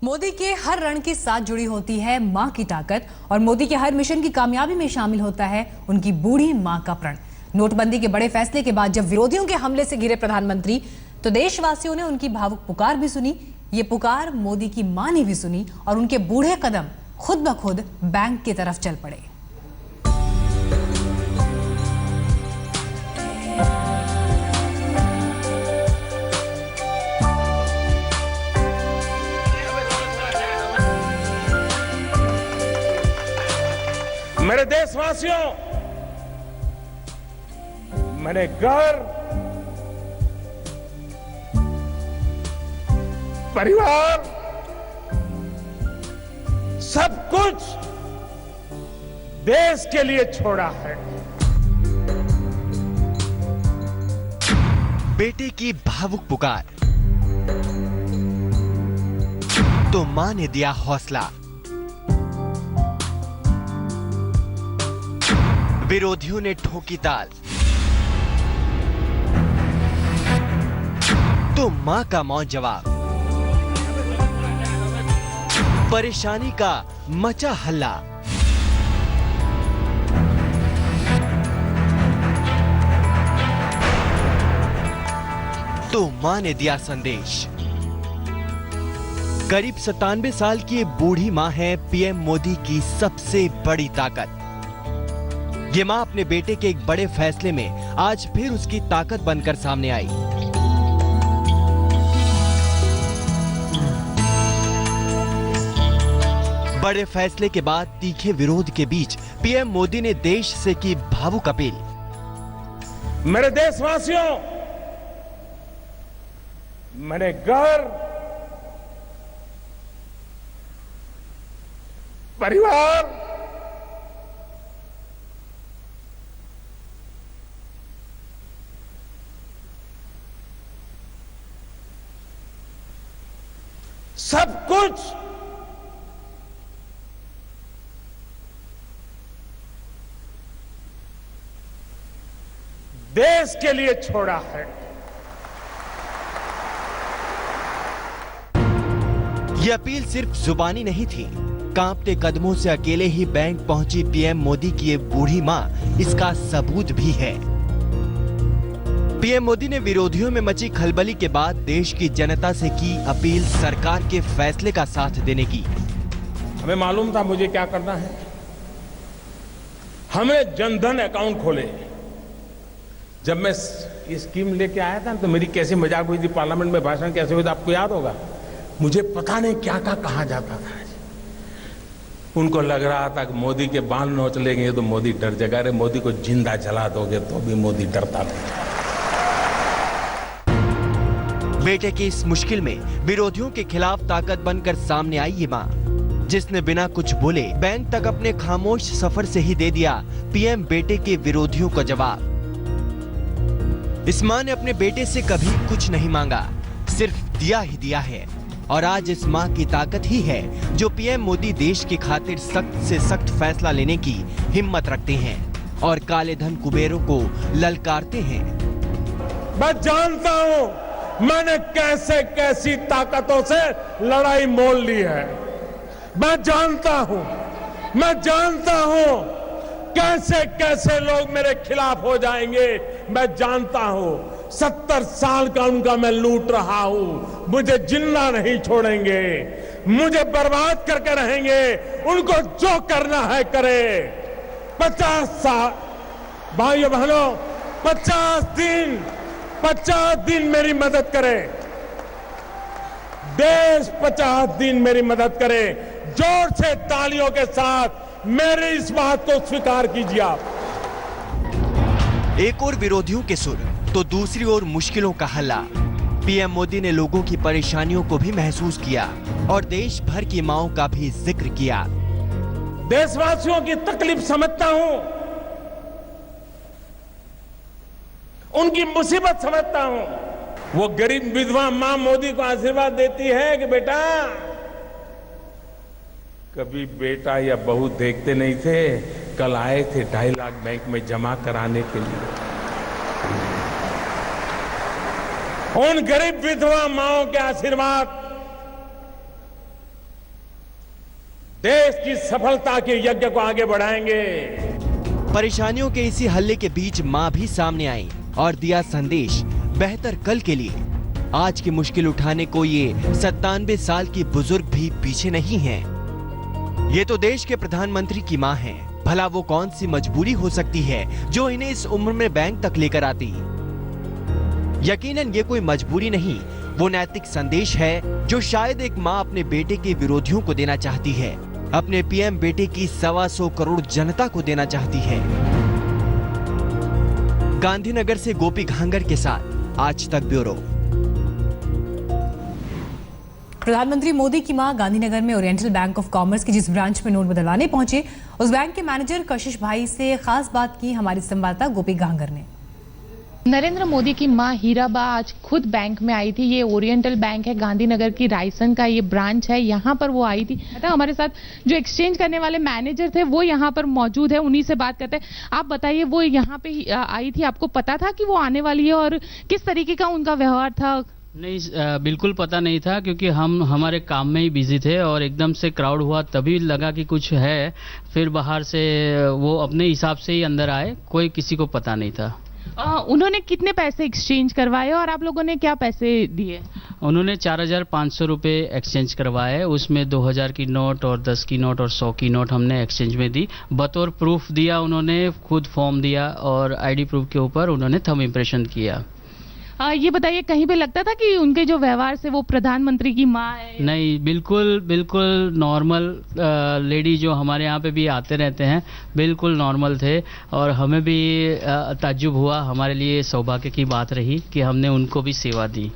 मोदी के हर रण के साथ जुड़ी होती है मां की ताकत और मोदी के हर मिशन की कामयाबी में शामिल होता है उनकी बूढ़ी मां का प्रण। नोटबंदी के बड़े फैसले के बाद जब विरोधियों के हमले से घिरे प्रधानमंत्री तो देशवासियों ने उनकी भावुक पुकार भी सुनी। ये पुकार मोदी की मां ने भी सुनी और उनके बूढ़े कदम खुद ब खुद बैंक की तरफ चल पड़े। मेरे देशवासियों, मैंने घर, परिवार, सब कुछ देश के लिए छोड़ा है। बेटे की भावुक पुकार तो मां ने दिया हौसला। विरोधियों ने ठोकी ताल तो मां का मौन जवाब। परेशानी का मचा हल्ला। तो मां ने दिया संदेश। करीब 97 साल की ये बूढ़ी मां है पीएम मोदी की सबसे बड़ी ताकत। ये मां अपने बेटे के एक बड़े फैसले में आज फिर उसकी ताकत बनकर सामने आई। बड़े फैसले के बाद तीखे विरोध के बीच पीएम मोदी ने देश से की भावुक अपील। मेरे देशवासियों, मैंने घर, परिवार, सब कुछ देश के लिए छोड़ा है। यह अपील सिर्फ जुबानी नहीं थी। कांपते कदमों से अकेले ही बैंक पहुंची पीएम मोदी की ये बूढ़ी मां इसका सबूत भी है। पीएम मोदी ने विरोधियों में मची खलबली के बाद देश की जनता से की अपील सरकार के फैसले का साथ देने की। हमें मालूम था मुझे क्या करना है। हमने जनधन अकाउंट खोले। जब मैं ये स्कीम लेके आया था तो मेरी कैसी मजाक हुई थी, पार्लियामेंट में भाषण कैसे हुआ था आपको याद होगा। मुझे पता नहीं क्या कहा जाता था। उनको लग रहा था कि मोदी के बाल नोच लेंगे तो मोदी डर जाएगा। अरे मोदी को जिंदा जला दोगे तो भी मोदी डरता नहीं। बेटे की इस मुश्किल में विरोधियों के खिलाफ ताकत बनकर सामने आई ये मां, जिसने बिना कुछ बोले बैंक तक अपने खामोश सफर से ही दे दिया पीएम बेटे के विरोधियों का जवाब। इस मां ने अपने बेटे से कभी कुछ नहीं मांगा, सिर्फ दिया ही दिया है। और आज इस मां की ताकत ही है जो पीएम मोदी देश की खातिर सख्त से सख्त फैसला लेने की हिम्मत रखते हैं और काले धन कुबेरों को ललकारते हैं। मैं जानता हूं मैंने कैसे कैसी ताकतों से लड़ाई मोल ली है। मैं जानता हूं कैसे कैसे लोग मेरे खिलाफ हो जाएंगे। मैं जानता हूं 70 साल का उनका मैं लूट रहा हूं। मुझे जिंदा नहीं छोड़ेंगे, मुझे बर्बाद करके रहेंगे। उनको जो करना है करे। 50 साल भाइयों बहनों, 50 दिन मेरी मदद करे। देश 50 दिन मेरी मदद करे। जोर से तालियों के साथ मेरी इस बात को स्वीकार कीजिए आप। एक और विरोधियों के सुर तो दूसरी ओर मुश्किलों का हल्ला। पीएम मोदी ने लोगों की परेशानियों को भी महसूस किया और देश भर की मांओं का भी जिक्र किया। देशवासियों की तकलीफ समझता हूं, उनकी मुसीबत समझता हूं। वो गरीब विधवा मां मोदी को आशीर्वाद देती है कि बेटा, कभी बेटा या बहू देखते नहीं थे, कल आए थे 2.5 लाख बैंक में जमा कराने के लिए। उन गरीब विधवा माओं के आशीर्वाद देश की सफलता के यज्ञ को आगे बढ़ाएंगे। परेशानियों के इसी हल्ले के बीच मां भी सामने आई और दिया संदेश बेहतर कल के लिए। आज की मुश्किल उठाने को ये 97 साल की बुजुर्ग भी पीछे नहीं हैं। ये तो देश के प्रधानमंत्री की मां हैं। भला वो कौन सी मजबूरी हो सकती है जो इन्हें इस उम्र में बैंक तक लेकर आती? यकीनन ये कोई मजबूरी नहीं, वो नैतिक संदेश है जो शायद एक मां अपने बेटे के विरोधियों को देना चाहती है, अपने पीएम बेटे की 125 करोड़ जनता को देना चाहती है। गांधीनगर से गोपी घांगर के साथ आज तक ब्यूरो। प्रधानमंत्री मोदी की मां गांधीनगर में ओरिएंटल बैंक ऑफ कॉमर्स की जिस ब्रांच में नोट बदलवाने पहुंचे, उस बैंक के मैनेजर कशिश भाई से खास बात की हमारी संवाददाता गोपी घांगर ने। नरेंद्र मोदी की मां हीराबा आज खुद बैंक में आई थी। ये ओरिएंटल बैंक है, गांधीनगर की रायसन का ये ब्रांच है, यहाँ पर वो आई थी। हमारे साथ जो एक्सचेंज करने वाले मैनेजर थे वो यहाँ पर मौजूद है, उन्हीं से बात करते हैं। आप बताइए, वो यहाँ पे आई थी, आपको पता था कि वो आने वाली है और किस तरीके का उनका व्यवहार था? नहीं, बिल्कुल पता नहीं था, क्योंकि हम हमारे काम में ही बिजी थे और एकदम से क्राउड हुआ तभी लगा कि कुछ है। फिर बाहर से वो अपने हिसाब से ही अंदर आए, कोई किसी को पता नहीं था। उन्होंने कितने पैसे एक्सचेंज करवाए और आप लोगों ने क्या पैसे दिए? उन्होंने 4,500 रुपये एक्सचेंज करवाए, उसमें 2,000 की नोट और 10 की नोट और 100 की नोट हमने एक्सचेंज में दी। बतौर प्रूफ दिया उन्होंने, खुद फॉर्म दिया और आईडी प्रूफ के ऊपर उन्होंने थंब इम्प्रेशन किया। ये बताइए, कहीं पे लगता था कि उनके जो व्यवहार से वो प्रधानमंत्री की मां है? नहीं, बिल्कुल बिल्कुल नॉर्मल लेडी जो हमारे यहाँ पे भी आते रहते हैं, बिल्कुल नॉर्मल थे और हमें भी ताज्जुब हुआ। हमारे लिए सौभाग्य की बात रही कि हमने उनको भी सेवा दी।